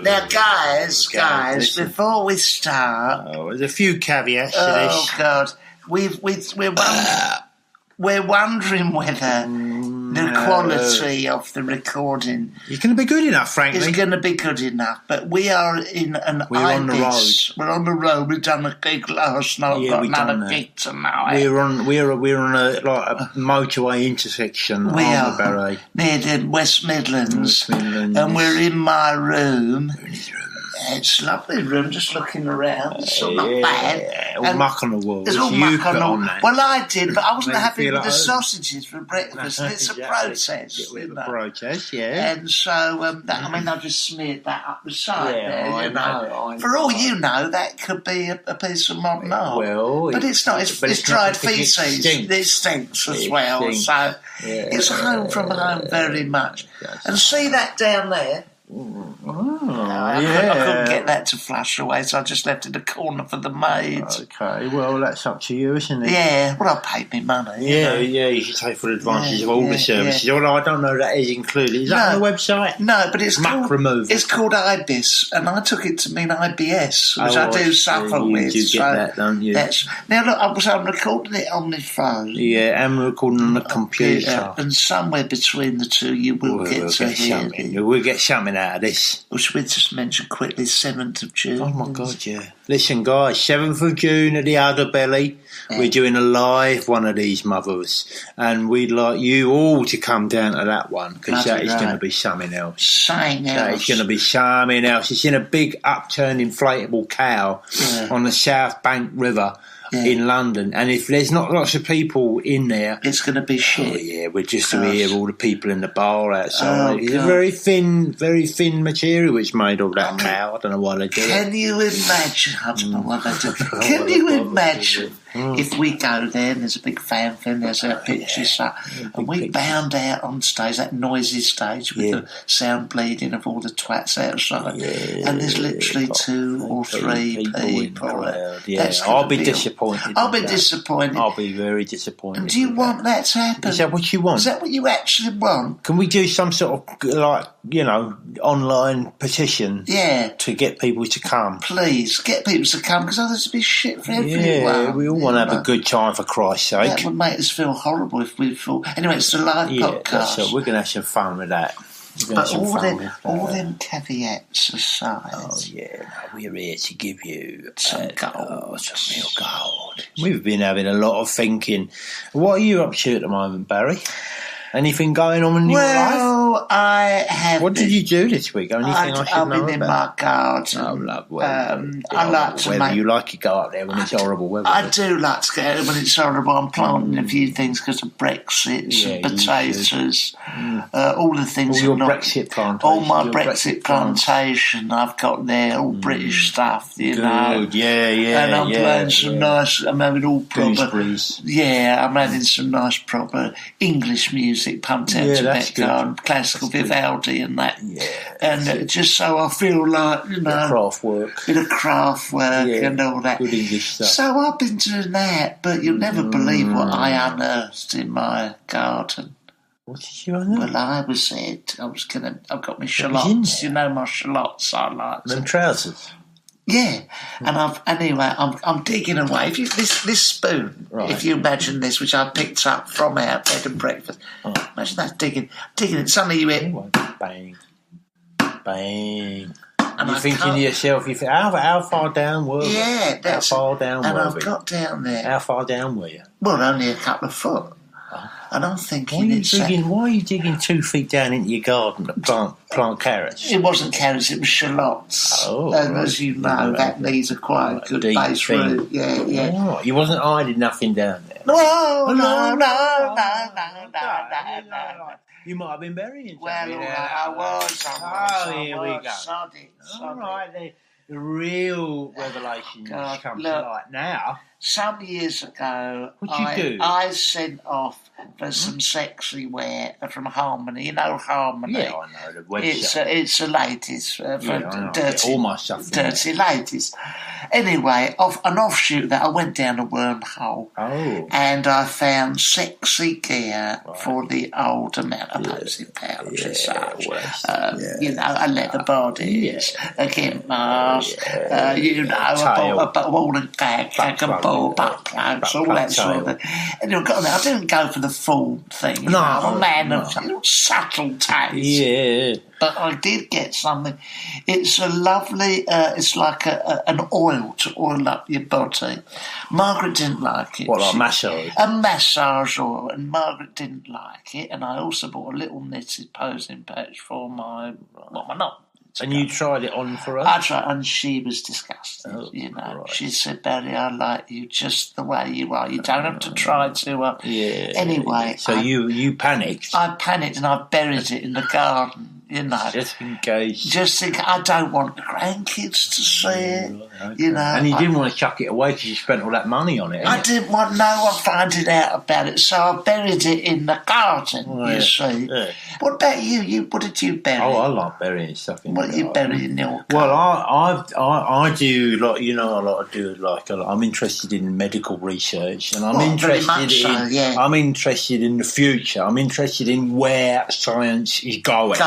Now, guys, before we start... there's a few caveats to this. Oh, God. We're wondering whether the quality of the recording is going to be good enough, frankly. Is going to be good enough, but we are in an We're on the road. We're on the road. We've done a gig last night. Yeah, We've got another gig tonight. We're on a motorway intersection. We are Barry. near the West Midlands, and we're in my room. We're in his room. It's a lovely room, just looking around. It's all not bad. All muck on the walls. There's all muck on the walls. Well, I did, but I wasn't happy with the sausages for breakfast. It's a protest. A protest, yeah. And so, I just smeared that up the side there, I know. For all you know, that could be a piece of modern art. Well, but it's not. It's dried faeces. It stinks as well. So, it's home from home very much. And see that down there? I couldn't get that to flush away, so I just left it in the corner for the maids. Okay, well, that's up to you, isn't it? Yeah, well, I paid me money. You should take full advantage of all the services. Although I don't know that is included. Is that on the website? No, but it's muck removal. It's called IBIS, and I took it to mean IBS, which I do suffer with. You do get that, don't you? Now, look, I'm recording it on my phone. Yeah, and we're recording on the computer. And somewhere between the two, you will get to hear it. We'll get something out of this. Well, should we just mention quickly 7th of June? Oh, my God, yeah. Listen, guys, 7th of June at the Udderbelly. Yeah. We're doing a live one of these mothers. And we'd like you all to come down to that one, because that is going to be something else. That is going to be something else. It's in a big upturned inflatable cow on the South Bank River. In London, and if there's not lots of people in there, it's going to be shit. Oh yeah, we're just to hear all the people in the bar outside. It's a very thin material it's made of that cow. I don't know why they do it. Can you imagine? I don't know why they do it. Can you imagine if we go there and there's a big fanfare, there's our pictures up, and we bound out on stage, that noisy stage with the sound bleeding of all the twats outside, and there's literally 2 or 3 people. I'll be disappointed. I'll be disappointed. I'll be very disappointed. And do you want that to happen? Is that what you want? Is that what you actually want? Can we do some sort of, online petition? Yeah. To get people to come? Please, get people to come, because otherwise it'd be shit for everyone. Yeah, we all want to have a good time, for Christ's sake. That would make us feel horrible if we thought... Anyway, it's a live podcast. We're going to have some fun with that. But all them caveats aside... we're here to give you some gold. Some real gold. We've been having a lot of thinking. What are you up to at the moment, Barry? Anything going on in your life? Well, I have... What did you do this week? Anything I should know about? I've been in my garden. Oh, lovely. I like to make... You like to go up there when it's horrible weather? I do like to go there when it's horrible. I'm planting a few things because of Brexit, and potatoes, all the things... All your Brexit plantation. All my Brexit plantation I've got there, all British stuff, you know. Good, yeah. And I'm playing some nice... I'm having all proper... Gooseberries. Yeah, I'm having some nice proper English music pumped out to that garden, classical Vivaldi and that, and just so I feel like, bit of craft work and all that. Good English stuff. So I've been doing that, but you'll never believe what I unearthed in my garden. What did you unearth? Well, I've got my shallots. You know my shallots I like. Them trousers. Yeah, and I'm digging away. This spoon, if you imagine this, which I picked up from our bed and breakfast, imagine that digging it. Suddenly you hear bang, bang. And you're thinking to yourself, how far down were we? Yeah, how far down were we? And I've got down there. How far down were you? Well, only a couple of foot. And I'm thinking, why are you digging 2 feet down into your garden to plant carrots? It wasn't carrots, it was shallots. And as you know, that needs quite a good base root. Yeah. Oh, you wasn't hiding nothing down there. No. You might have been burying something. Well, I was. Here we go. All right, the real revelation has come to light now. some years ago, What'd you do? I sent off for some sexy wear from Harmony. You know Harmony? Yeah, I know the website. It's the ladies for dirty, all my stuff. Dirty ladies. Anyway, an offshoot that I went down a wormhole. Oh. And I found sexy gear for the old menopause pouches. You know, a leather bodies, a gimp mask, you know, a ball and gag, a ball, butt plugs, all that sort of thing. And I didn't go for the full thing. You know, I'm a man of subtle taste. Yeah. But I did get something. It's a lovely, it's like an oil to oil up your body. Margaret didn't like it. What, like massage? A massage oil, and Margaret didn't like it. And I also bought a little knitted posing patch for my knob. And you tried it on for her? I tried, and she was disgusted. You know, right. She said, "Barry, I like you just the way you are. You don't have to try to." Anyway, so you panicked. I panicked, and I buried it in the garden. You know, just in case. Just think, I don't want the grandkids to see it. Okay. You know, and you didn't want to chuck it away because you spent all that money on it. I didn't want no one finding out about it, so I buried it in the garden. You see. Yeah. What about you? What did you bury? Oh, I like burying stuff in. What you bury in your garden? Well, I do like I'm interested in medical research, and I'm interested in the future. I'm interested in where science is going.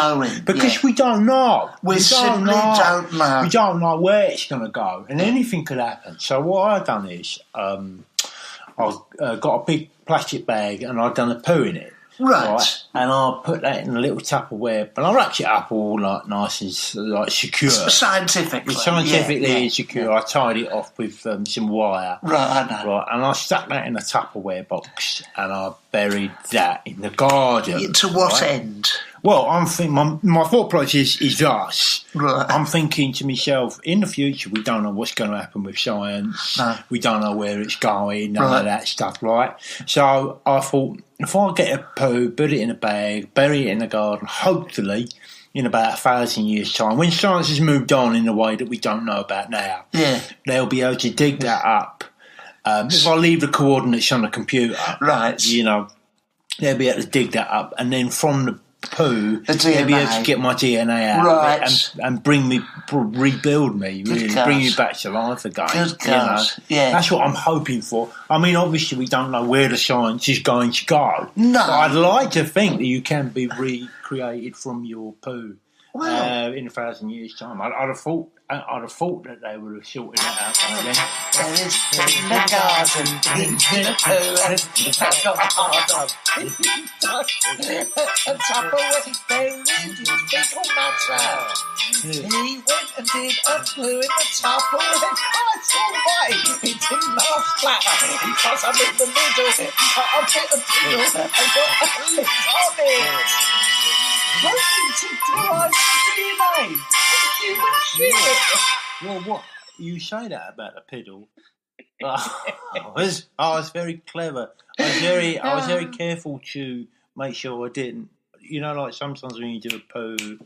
Because we don't know. We simply don't know. We don't know where it's going to go, and anything could happen. So what I've done is I've got a big plastic bag, and I've done a poo in it. Right. And I'll put that in a little Tupperware, but I'll wrap it up all like nice and like secure. Scientifically secure. I tied it off with some wire. Right, I know. Right, and I stuck that in a Tupperware box, and I buried that in the garden. To what end? Well, I'm thinking my thought process is thus. Right. I'm thinking to myself, in the future, we don't know what's going to happen with science. No. We don't know where it's going, none of that stuff, right? So I thought, if I get a poo, put it in a bag, bury it in the garden, hopefully, in about 1,000 years' time, when science has moved on in a way that we don't know about now, they'll be able to dig that up. If I leave the coordinates on the computer, you know, they'll be able to dig that up, and then from the poo, they'll be able to get my DNA out of it and rebuild me, really, bring me back to life again. That's what I'm hoping for. I mean, obviously, we don't know where the science is going to go. No. But I'd like to think that you can be recreated from your poo in 1,000 years' time. I'd have thought that they would have sorted that out by then. There is in the garden, in the poo, and I've got a heart on. A Tupperware buried his fecal matter. He went and did a poo in the Tupperware quite all right. It didn't last flatter because I'm in the middle. Got a bit of piddle and got a lid on it. Hoping to derive some DNA. Human shit. Well, what you say that about the piddle? I was very clever. I was very careful to make sure I didn't. You know, like sometimes when you do a poo,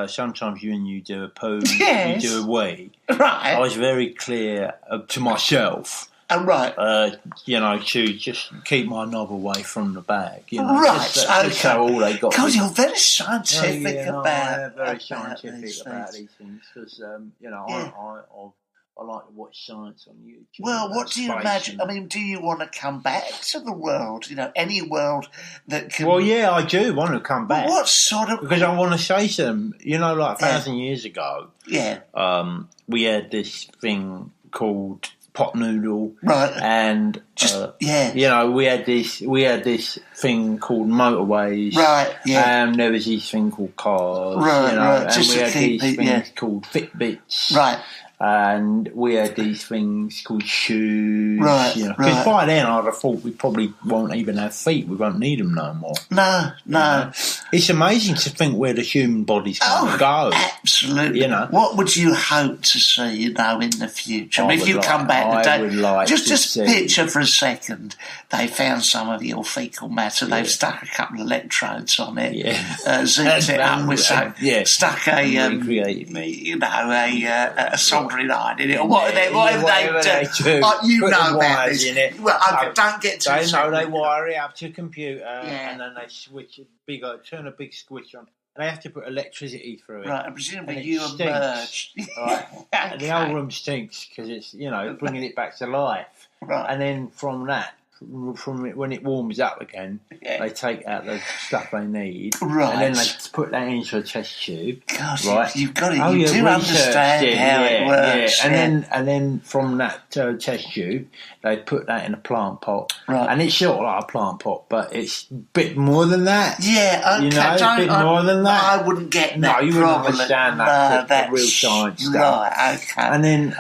sometimes when you do a poo, you do a wee. Right. I was very clear to myself. You know, to just keep my knob away from the bag. You know, just so all they got. God, you're very scientific about. Very scientific about these things because you know I like to watch science on YouTube. Well, what do you imagine? I mean, do you want to come back to the world? You know, any world that can. Well, yeah, I do want to come back. What sort of? Because I want to say to them, you know, like 1,000 years ago. Yeah. We had this thing called pot noodle, right? And you know, we had this thing called motorways, right? Yeah, and there was this thing called cars, right? You know, right. And just we had these things called Fitbits, right? And we had these things called shoes, right? You know, because by then I'd have thought we probably won't even have feet. We won't need them no more. No. You know? It's amazing to think where the human body's going to go. Absolutely. You know, what would you hope to see, you know, in the future? I mean, if you come back today, just picture for a second, they found some of your fecal matter, they've stuck a couple of electrodes on it, zipped it up with stuck a, you know, a soldering iron in it, or whatever they do. You know about this. Well, don't get too they wire it up to a computer and then they switch it, turn a big switch on. They have to put electricity through it. Right, and presumably you emerge. Right. And the whole room stinks because it's, you know, bringing it back to life. Right. And then from that, from it, when it warms up again, they take out the stuff they need. Right. And then they put that into a test tube. God, right. You've got it. You do understand how it works. Yeah. And then from that test tube, they put that in a plant pot. Right. And it's sort of like a plant pot, but it's a bit more than that. Yeah, okay. You know, a bit more than that. I wouldn't get that. No, you wouldn't understand that. That's the real science stuff. Right, okay. And then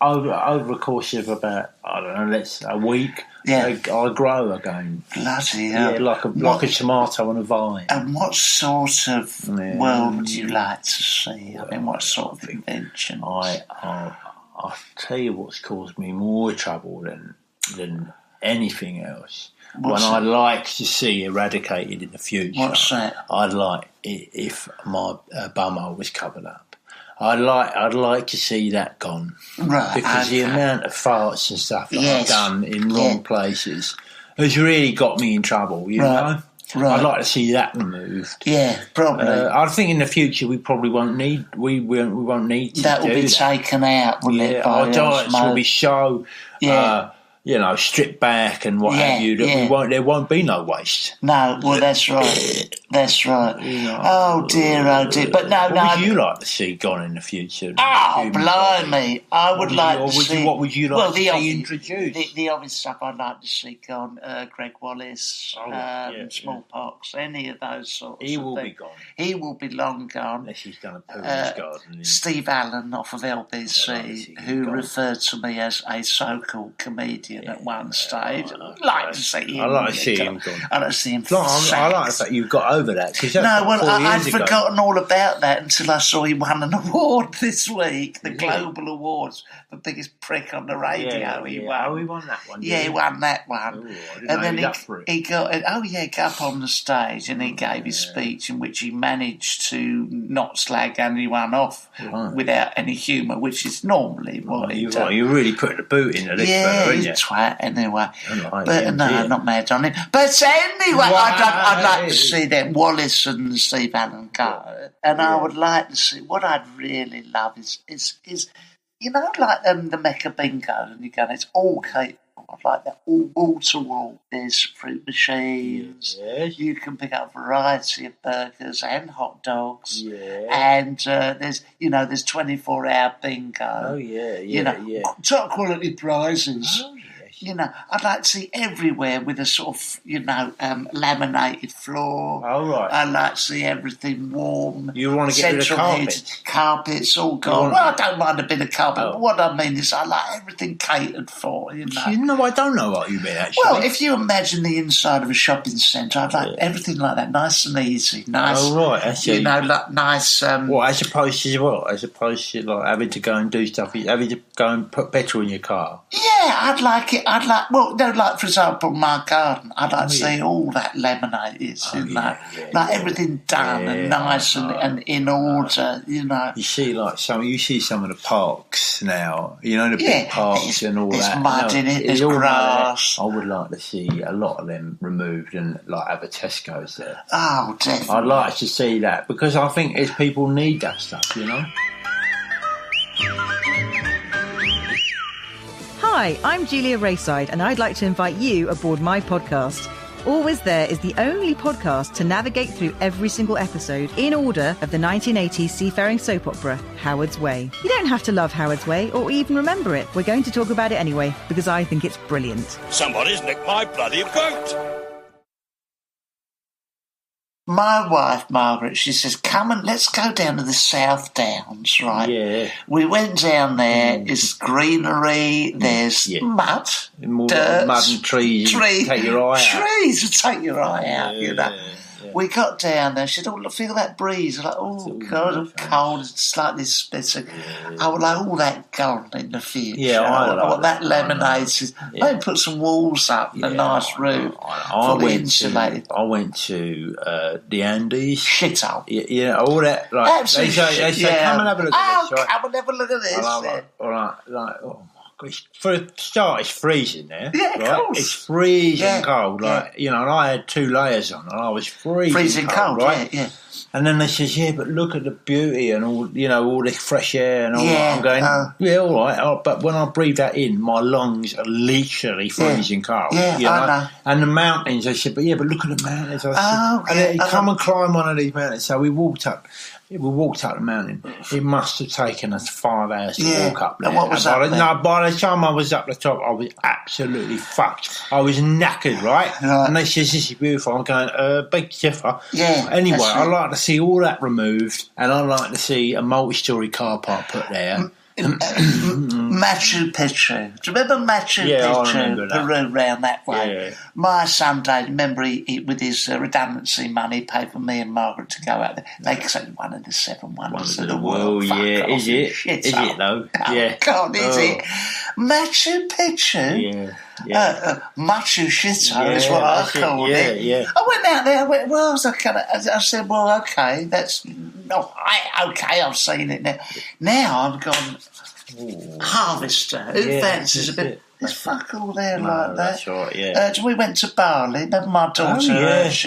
over the course of about, I don't know, a week, I grow again. Bloody hell. Yeah, like a tomato on a vine. And what sort of world would you like to see? I mean, what sort of invention? I'll tell you what's caused me more trouble than anything else. I'd like to see eradicated in the future. What's that? I'd like if my bumhole was covered up. I'd like to see that gone. Right. Because the amount of farts and stuff that I've done in wrong places has really got me in trouble, you know? Right. I'd like to see that removed. Yeah, probably. I think in the future we probably won't need we won't need to that will be taken out, wouldn't it? Our diets will be so stripped back and what have you. That there won't be no waste. No, well that's right. That's right. You know, oh dear. But no. What would you like to see gone in the future? Oh, blimey! I would like to see. What would you like to see introduced? The obvious stuff I'd like to see gone. Greg Wallace, smallpox, any of those sorts. He will be gone. He will be long gone. Unless he's done a poo in his garden. Steve Allen off of LBC, who referred to me as a so-called comedian at one stage. I'd like to see him. I'd like to see him gone. I'd like to see him. I like the fact you've got over that. I'd forgotten all about that until I saw he won an award this week, the Global Awards, the biggest prick on the radio. He won. Oh, he won that one. Yeah, he won that one. Ooh, and then he got up on the stage and he gave his speech in which he managed to not slag anyone off without any humour, which is normally what he does. You're really putting the boot in at this fella, he's a twat anyway. Not mad on him. But anyway, I'd like to see them Wallace and Steve Allen go, and I would like to see. What I'd really love is you know, like the Mecca Bingo, and you go, it's all capable. I'd like that all wall to wall. There's fruit machines. Yes. You can pick up a variety of burgers and hot dogs. Yeah. And there's 24-hour bingo. Top quality prizes. Oh, yes. You know, I'd like to see everywhere with a sort of, laminated floor. Oh, right. I'd like to see everything warm. You want to get rid of carpets? Carpets all gone. I don't mind a bit of carpet, but what I mean is I like everything catered for, you know. I don't know what you mean, actually. Well, if you imagine the inside of a shopping centre, I'd like everything like that, nice and easy. Nice. Oh, right. Actually, like nice... as opposed to what? As opposed to, like, having to go and do stuff, having to go and put petrol in your car? Yeah, I'd like it. For example, my garden, I'd like to see all that laminated, everything done and nice and in order, you know. You see some of the parks now, the big parks and all that. There's mud in it, there's grass. I would like to see a lot of them removed and have a Tesco's there. Oh, definitely. I'd like to see that because I think people need that stuff, Hi, I'm Julia Rayside, and I'd like to invite you aboard my podcast. Always There is the only podcast to navigate through every single episode in order of the 1980s seafaring soap opera, Howard's Way. You don't have to love Howard's Way or even remember it. We're going to talk about it anyway, because I think it's brilliant. Somebody's nicked my bloody goat! My wife, Margaret, she says, come and let's go down to the South Downs, right? Yeah. We went down there, it's greenery, there's mud, dirt, mud and trees. Take your eye out. Trees would take your eye out, you know. We got down there. She said, "Oh, feel that breeze." I was like, "Oh God, I'm cold. It's like this splitter." I would like all that gone in the future. Yeah, I want that lemonade. Maybe put some walls up, a nice roof, fully insulated. I went to the Andes. Shithole. Yeah, all that. Like, Absolutely. They say, come and have a look at this. Right? Come and have a look at this. All right, oh my God. For a start, it's freezing there. Yeah, of course. It's freezing cold. Like, and I had 2 layers on, and I was freezing cold, right? Yeah. And then they says, but look at the beauty and all, all the fresh air and all that. I'm going, all right. But when I breathe that in, my lungs are literally freezing cold. Yeah, I know. And the mountains, I said, but look at the mountains. I said, and come and climb one of these mountains. So we walked up. We walked up the mountain. It must have taken us 5 hours to walk up there. And what was that? No, by the time I was up the top, I was absolutely fucked. I was knackered, right? And they says, "This is beautiful." I'm going, big differ. Yeah. Anyway, I like to see all that removed, and I like to see a multi-storey car park put there. Machu Picchu. Do you remember Machu Picchu? Peru, round that way. Yeah. My son Dave, remember he with his redundancy money, paid for me and Margaret to go out there. They say one of the 7 wonders of the world. Yeah, is it? Is it though? Yeah. God, is it? Machu Picchu. Yeah. Machu Shito is what I called it. Yeah. I went out there. I said, well, okay, that's okay. I've seen it now. Now I've gone. Harvester. Who fancies a bit? There's fuck all there like that. That's right, yeah. We went to Bali. Remember my daughter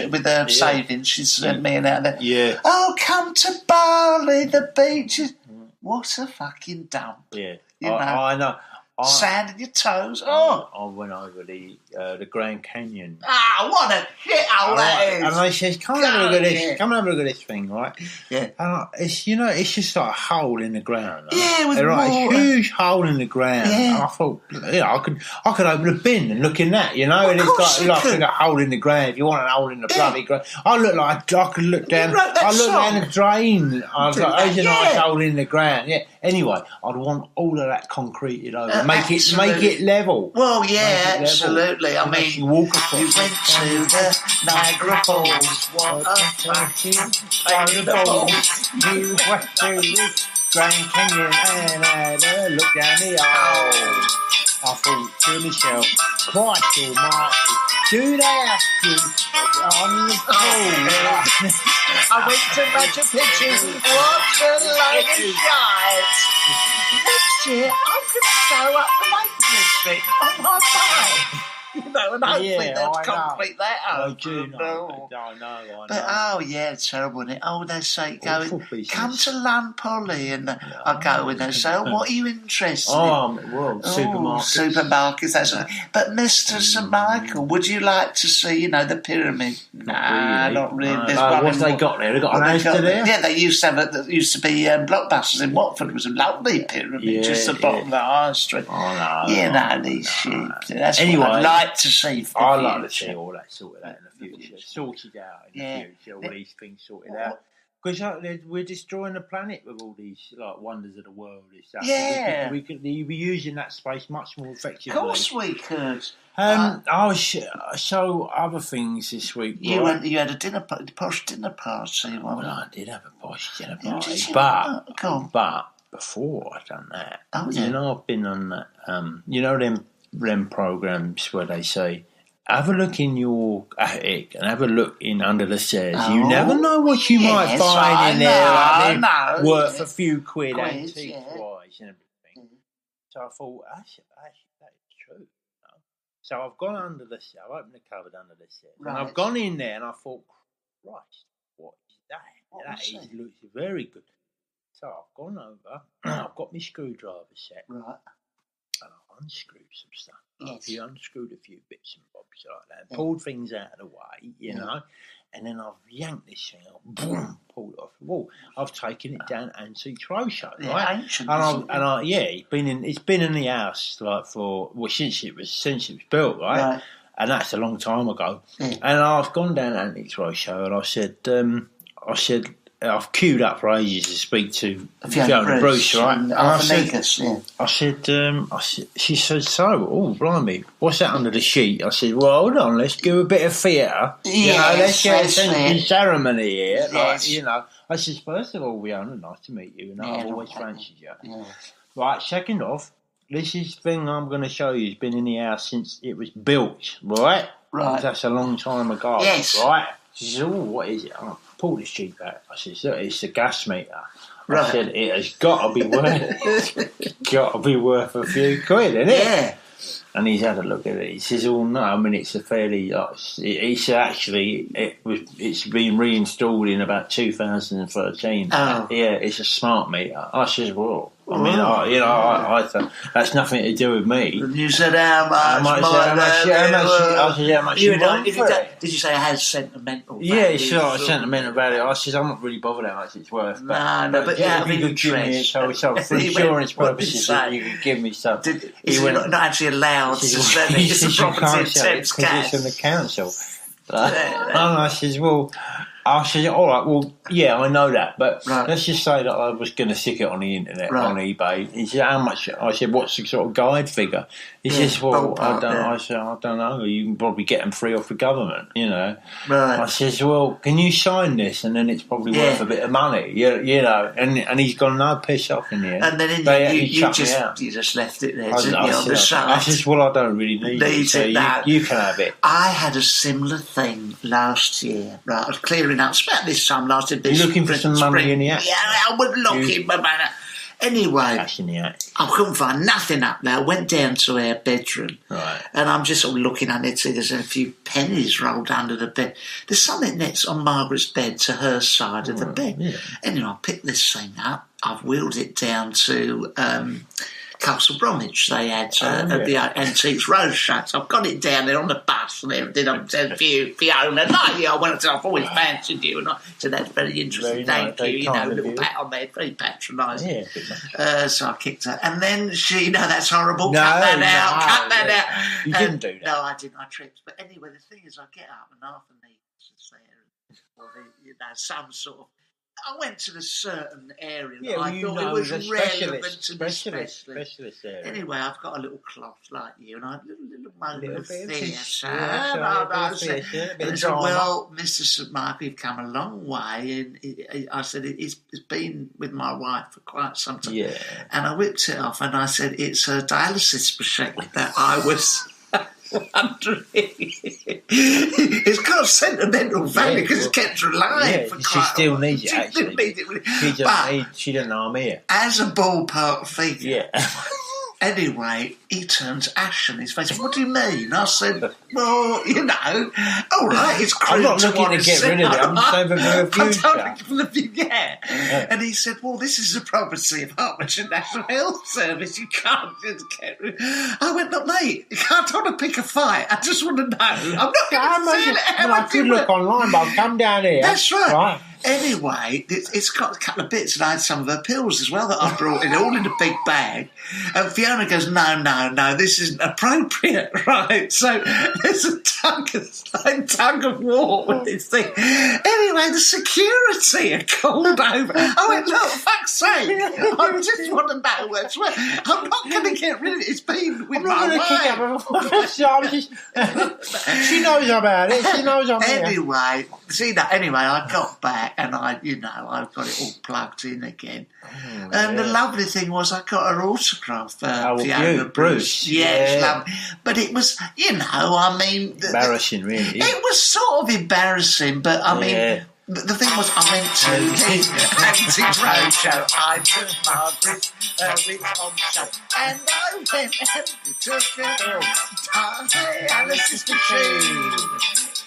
with her savings? She sent me out there. Yeah. Oh, come to Bali. The beaches. What a fucking dump. Yeah. I know. Sand in your toes. I went over the Grand Canyon. What a shithole that is! And they says, "Come and have a look at this. Come and have a look at this thing, right?" Yeah. And it's it's just like a hole in the ground. Right? Yeah, with water. A huge hole in the ground. Yeah. And I thought, I could open a bin and look in that, and it's like a hole in the ground. If you want a hole in the bloody ground, I could look down. I looked down the drain. I was like, "There's a nice hole in the ground." Yeah. Anyway, I'd want all of that concreted over. Make it level. Well, yeah, absolutely. I mean, you went to the Niagara Falls. What a fucking wonderful. You went to the Grand Canyon and had a look down the aisle. I thought to myself, Christ almighty, do they have to on the pool? I went to Machu Picchu. What a load of shite. Next year, I'm going to sew up the Lake District on my bike. And hopefully they'll complete that out. I do know. I know. But, terrible, isn't it? They say, come to Lund Polly, and I go with her. So, what are you interested in? Supermarkets, that's right. But, Mr. St. Michael, would you like to see, the pyramid? Not really. What's they got there? They got an house there? Yeah, they used to have be Blockbusters in Watford. It was a lovely pyramid, just the bottom of the high street. These sheep. That's what I'd like to see. I like to see all that sorted out in the future. Sorted out in the future. All these things sorted out. Because we're destroying the planet with all these wonders of the world and stuff. Yeah. We could be using that space much more effectively. Of course we could. So other things this week. You had a posh dinner party. Well, I did have a posh dinner party. But before I'd done that, I've been on that, them programs where they say, have a look in your attic and have a look in under the stairs. You never know what you might find in there. Worth a few quid antique-wise and everything. So I thought, actually, that is true. So I've gone under the stairs. I've opened the cupboard under the stairs. And I've gone in there and I thought, Christ, what is that? Looks very good. So I've gone over. I've got my screwdriver set. Right. And I've unscrewed some stuff. I've unscrewed a few bits and bobs like that, pulled things out of the way, and then I've yanked this thing up, boom, pulled it off the wall. I've taken it down Antiques Roadshow, right? Ancient, it's been in the house since it was built, right? And that's a long time ago. And I've gone down Antiques Roadshow and I said, I've queued up for ages to speak to Fiona Bruce, right? And I said, she said, so, blimey, what's that under the sheet? I said, well, hold on, let's do a bit of theatre. Let's get a sense of ceremony here. Yes. I said, first of all, Fiona, nice to meet you, and I've always fancied you. Yeah. Right, second off, this is the thing I'm going to show you. It's been in the house since it was built, right? Right. That's a long time ago, yes. right? She said, what is it? I pulled the sheet back. I said, it's a gas meter. Right. I said, it has got to be worth a few quid, isn't it? Yeah. And he's had a look at it. He says, "Oh no, I mean it's a fairly." It's actually it's been reinstalled in about 2013. Oh. Yeah, it's a smart meter. I says, "Well, I mean, I thought that's nothing to do with me." And you said how much? How much you want for it? Did you say it has sentimental value? Yeah, it's sort of sentimental value. I said, I'm not really bothered how much it's worth. But if you could give me so for insurance purposes, you could give me some. Is he not actually allowed to send it? It's a property of Thames Gas. It's from the council. And I says, all right, well, yeah, I know that, but let's just say that I was going to stick it on the internet, on eBay. He said, how much? I said, what's the sort of guide figure? He says, well, I don't know. You can probably get them free off the government, Right. I says, well, can you sign this? And then it's probably worth a bit of money, And he's gone, no, piss off in the end. And then you just left it there, didn't you, on the side? I says, well, I don't really need it, so you can have it. I had a similar thing last year. Right, I was clearing up. It's about this time last year. You're looking for some money in the attic? Yeah, I was looking for money. Anyway, cash in the attic. I couldn't find nothing up there. I went down to our bedroom, right, and I'm just sort of looking at it. See, there's a few pennies rolled under the bed. There's something next on Margaret's bed to her side of the bed. Yeah. Anyway, I picked this thing up. I've wheeled it down to Castle Bromwich. They had at the Antiques Roadshow. So I've got it down there on the bus and everything. I said, Fiona, I went to, I've always fancied you. And I said, that's very interesting. Thank you. Little pat on there, very patronising. Yeah, so I kicked her. And then she, no, that's horrible. Cut that out. You didn't do that. No, I didn't. I tripped. But anyway, the thing is, I get up and half of me is there. Or some sort of. I went to a certain area that I thought it was relevant to the specialist area. Anyway, I've got a little cloth like you, and I had a little moment of theatre. And so, well, Mr. St. Mark, you've come a long way. And I said, it's been with my wife for quite some time. Yeah. And I whipped it off, and I said, it's a dialysis machine that I was... wondering. It's got sentimental value because it's kept her alive for quite she still needs it, actually. She doesn't harm here. As a ballpark figure. Yeah. Anyway, he turns ash on his face. What do you mean? I said, well, all right, it's crude. I'm not looking to get rid of it. I'm saving for the future. And he said, well, this is the property of Hertfordshire National Health Service. You can't just get rid of it. I went, look, mate, I don't want to pick a fight. I just want to know. I'm not going to sell it. I could look online, but I'll come down here. That's right. Anyway, it's got a couple of bits, and I had some of her pills as well that I brought in, all in a big bag. And Fiona goes, no, this isn't appropriate, right? So there's a tug of war with this thing. Anyway, the security are called over. I went, look, fuck's sake, I just want to know what's where. I'm not going to get rid of it. It's been with my wife. She knows about it. She knows I'm here. Anyway, I got back. And I've got it all plugged in again. And the lovely thing was I got her autograph, Fiona Bruce. Yeah, lovely. But it was, embarrassing, really. It was sort of embarrassing, but I mean... The thing was, I went to the Antiques Roadshow. I took Margaret on show, and I went and took her dialysis machine.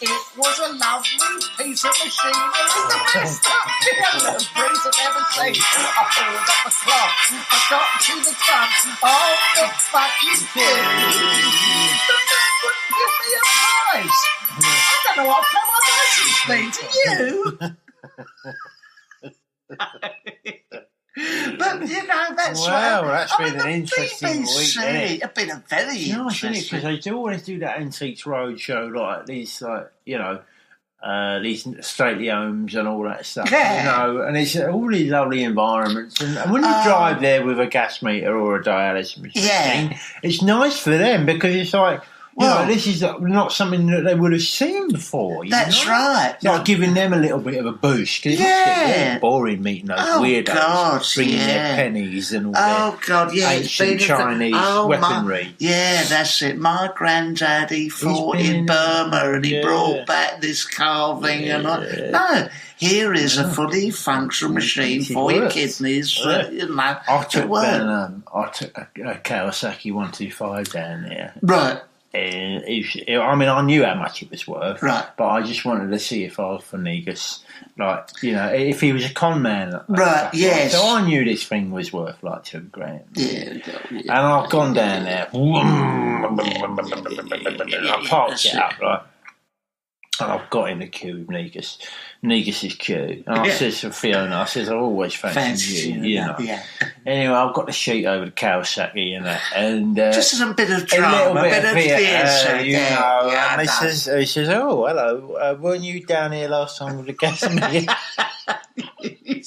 It was a lovely piece of machine. It was the best stuff Fiona Bruce had ever seen. I pulled up the cloth. I got to the front of the fucking queue. The man wouldn't give me a price. I don't know what kind of license means to you. But that's that's been an interesting week, hasn't it? It's been a very interesting. Because they do always do that Antiques Roadshow, like these, these stately homes and all that stuff, and it's all these lovely environments. And when you drive there with a gas meter or a dialysis machine, it's nice for them because it's like, this is not something that they would have seen before. That's right. It's like giving them a little bit of a boost. Because it's boring meeting those weirdos bringing their pennies and all their ancient Chinese weaponry. That's it. My granddad, he fought in Burma and he brought back this carving. Here is a fully functional machine for your kidneys. I took a Kawasaki 125 down there. Right. I knew how much it was worth, but I just wanted to see if Negus, if he was a con man. Yes. So I knew this thing was worth like $2,000. And I've gone down there. I parked it up, right? And I've got in the queue with Negus's queue. And I says to Fiona, I've always fancied you, know. Anyway, I've got the sheet over the Kawasaki and just a bit of drama, a bit of theatre, and he says, oh, hello, weren't you down here last time with the gas meter? You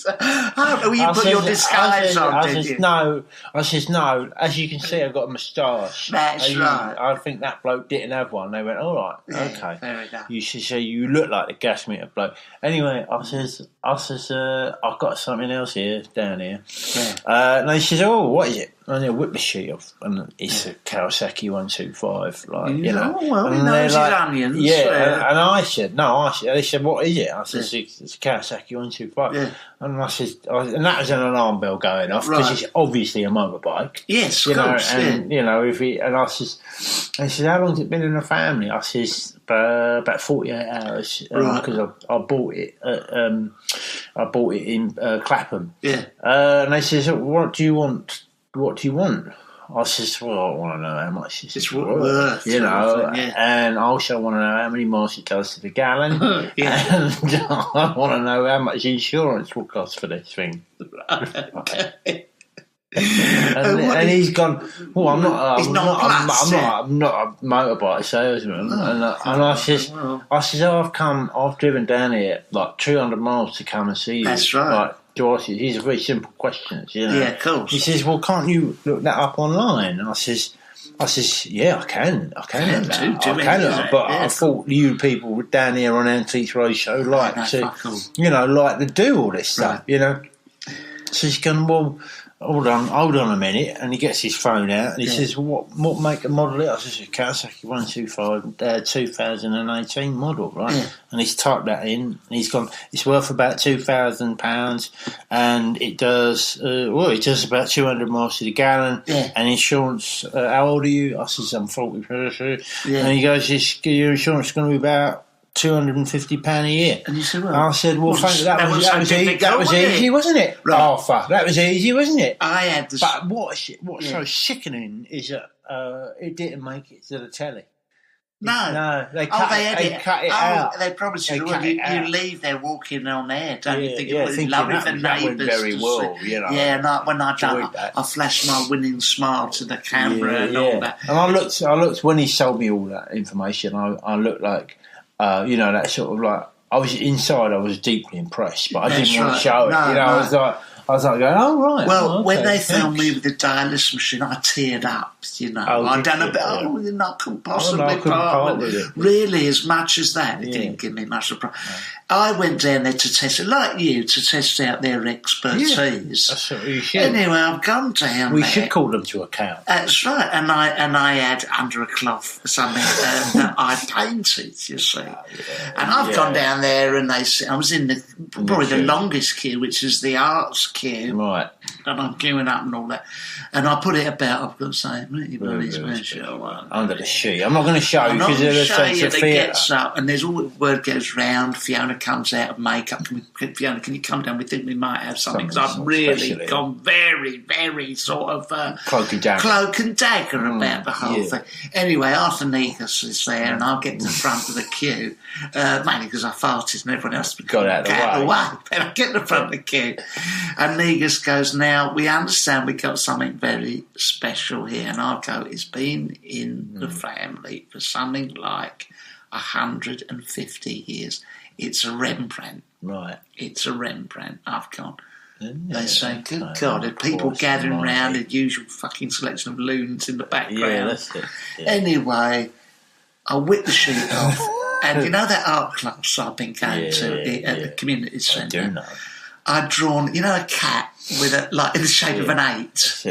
put your disguise on, did you? No. I says, no. As you can see, I've got a moustache. That's right. I think that bloke didn't have one. They went, all right, okay. Fair enough. You should say you look like the gas meter bloke. Anyway, I says, I've got something else here, down here. And he says, oh, what is it? And I whip the sheet off, and it's a Kawasaki 125, he knows his onions. And I said, they said, what is it? I said, it's a Kawasaki 125. And I said, and that was an alarm bell going off, because it's obviously a motorbike. Yes, of course. And, and I said, how long has it been in the family? I says, about 48 hours, because I bought it in Clapham. And they says, what do you want? I says, well, I want to know how much it's worth, and I also want to know how many miles it does to the gallon, and I want to know how much insurance will cost for this thing. And he's gone, well, I'm not a motorbike salesman. And I says, I've driven down here like 200 miles to come and see you. That's right. To ask you, these are very simple questions, Yeah, of course. He says, well, can't you look that up online? And I says, yeah, I can. I can look that. But I thought you people down here on Antiques Roadshow like to do all this stuff, So he's gone, well, hold on a minute, and he gets his phone out and he says, well, what make and model it? I says, Kawasaki 125 2018 model, right? And he's typed that in and he's gone, it's worth about £2,000 and it does about 200 miles to the gallon and insurance, how old are you? I says, I'm 40. And he goes, your insurance is going to be about £250 a year. And you said, well, I said, well, that was easy, wasn't it? Right. Arthur, that was easy, wasn't it? I had this. But what's so sickening is that it didn't make it to the telly. No, they cut it out. They probably said, you leave there walking on air, don't you think it would be lovely for neighbours very well, see? And when I flashed my winning smile to the camera and all that. And I looked when he sold me all that information. I looked like. That sort of like I was deeply impressed, but I didn't want to show it. I was like going, oh right. Well, when they filmed me with the dialysis machine, I teared up. I'd done a bit. I couldn't possibly part with it. Really, as much as that, it didn't give me much of a problem. I went down there to test it, like you, to test out their expertise. That's what you should. Anyway, I've gone down there. We should call them to account. That's right. And I had under a cloth something that I painted, you see. And I've gone down there and I was in probably the longest queue, which is the arts queue. Right. And I'm queuing up and all that. And I put it about, I've got to say, really special. Under the sheet. I'm not going to show you because there's a sense of fear. Gets up and there's all the word goes round. Fiona comes out of makeup. Fiona, can you come down? We think we might have something because I've really gone very, very sort of cloak and dagger about the whole thing. Anyway, Arthur Negus is there, and I'll get to the front of the queue, mainly because I farted and everyone else got out of the way. But I get to the front of the queue, and Negus goes, "Now we understand we got something very special here," and I go, "It's been in the family for something like 150 years. it's a Rembrandt. Right. It's a Rembrandt. I've gone. Yeah, they say, good God, and people gathering round, the usual fucking selection of loons in the background. Yeah, that's it. Yeah. Anyway, I whipped the sheet off, and you know that art class I've been going to at the community centre? I do know. I'd drawn, a cat with in the shape of an 8.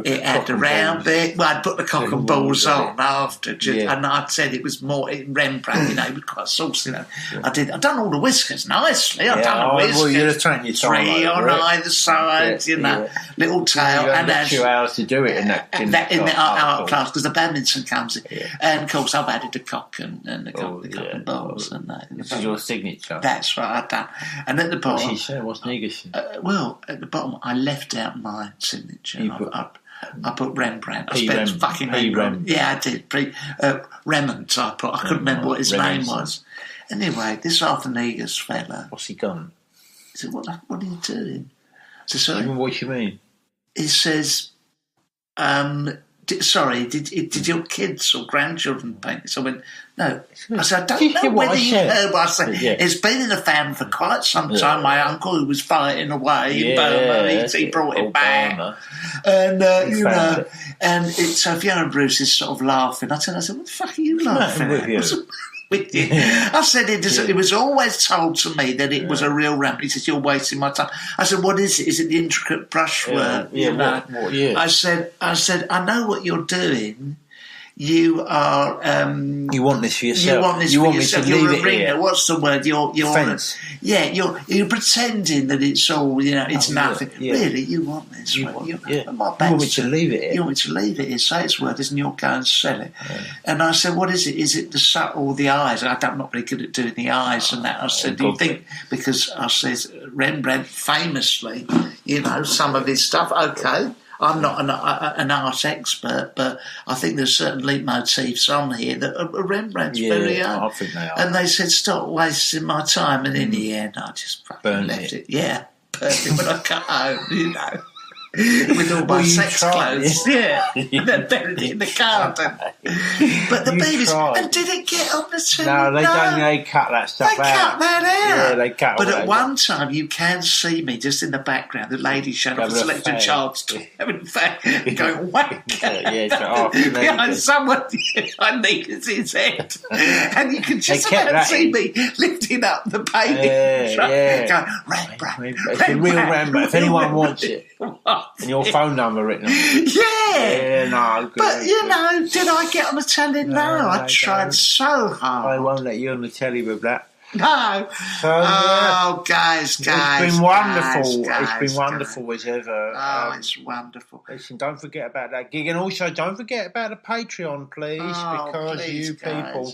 It had a round bit. Well, I'd put the cock and balls on after, and I'd said it was more Rembrandt. It was quite saucy. I'd done all the whiskers nicely. I'd done the whiskers. Well, you'd have taken your time 3 on either side. Little tail, and then 2 hours to do it in the art class because the badminton comes in, and of course I've added the cock and the cock and balls and that. This is your signature. That's what I've done. And at the bottom, what's Negus? Well, at the bottom, I left out my signature. I put Rembrandt. I spent fucking Rembrandt. Yeah, I did. Remmant, I put. I couldn't remember what his name was. Anyway, this Arthur Negus fella. What's he done? He said, what are you doing? I said, sorry? What do you mean? He says, did your kids or grandchildren paint this? I went, no. I said, I don't know whether you heard what I said. It's been in the family for quite some time. My uncle, who was fighting away in Burma, he brought it back. And, and so Fiona Bruce is sort of laughing. I said, what the fuck are you laughing at? With you. I said it was always told to me that it was a real ramp. He says, you're wasting my time. I said, what is it? Is it the intricate brushwork? I said, I know what you're doing. You are. You want this for yourself. You want this for yourself. You're a ringer. Here. What's the word? You're Fence. You're pretending that it's all. It's nothing. Yeah. Really, you want this. You want me to leave it here. You want me to leave it here. Say it's worth this, and you'll go and sell it. Yeah. And I said, what is it? Is it the subtle, the eyes? I'm not really good at doing the eyes and that. I said, do you think? Because I said Rembrandt famously, some of his stuff. Okay. I'm not an art expert, but I think there's certain leitmotifs on here that are Rembrandt's very own. I think they are. And they said, stop wasting my time. And in the end, I just fucking left it. Yeah, perfect. When I got home, with all my sex clothes. Yeah. And then buried it in the garden. But the babies... And did it get on the telly? No, they cut that stuff out. They cut that out. Yeah, they cut But all at that one time, you can see me just in the background, the lady showing off a selected child's toy, having a fag, going wank. Behind someone, I need his head. And you can just about see me lifting up the baby. Going, Rembrandt. It's a real Rembrandt. If anyone wants it. And your phone number written on it. Yeah. No, good. But, did I get on the telly? No, I tried so hard. I won't let you on the telly with that. No. So, guys. It's been wonderful. It's been wonderful as ever. It's wonderful. Listen, don't forget about that gig. And also, don't forget about the Patreon, please, because you people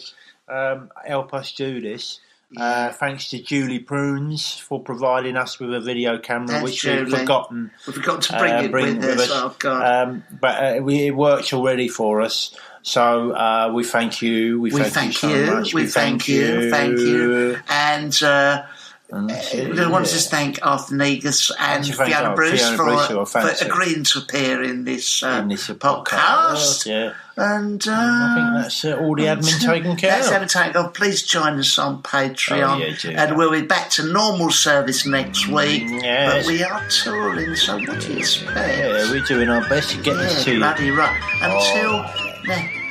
help us do this. Thanks to Julie Prunes for providing us with a video camera, which we've forgotten. We forgot to bring it with us. Oh, God. But it works already for us. So we thank you. We thank you so much. We thank you. Thank you. And I want to just thank Arthur Negus and Fiona Bruce for agreeing to appear in this podcast. Yeah. And I think that's all the admin taken care of. That's admin taken off. Please join us on Patreon. And we'll be back to normal service next week. Yes. But we are touring, so what do you expect? Yeah, we're doing our best to get this to you. Bloody right. Until then.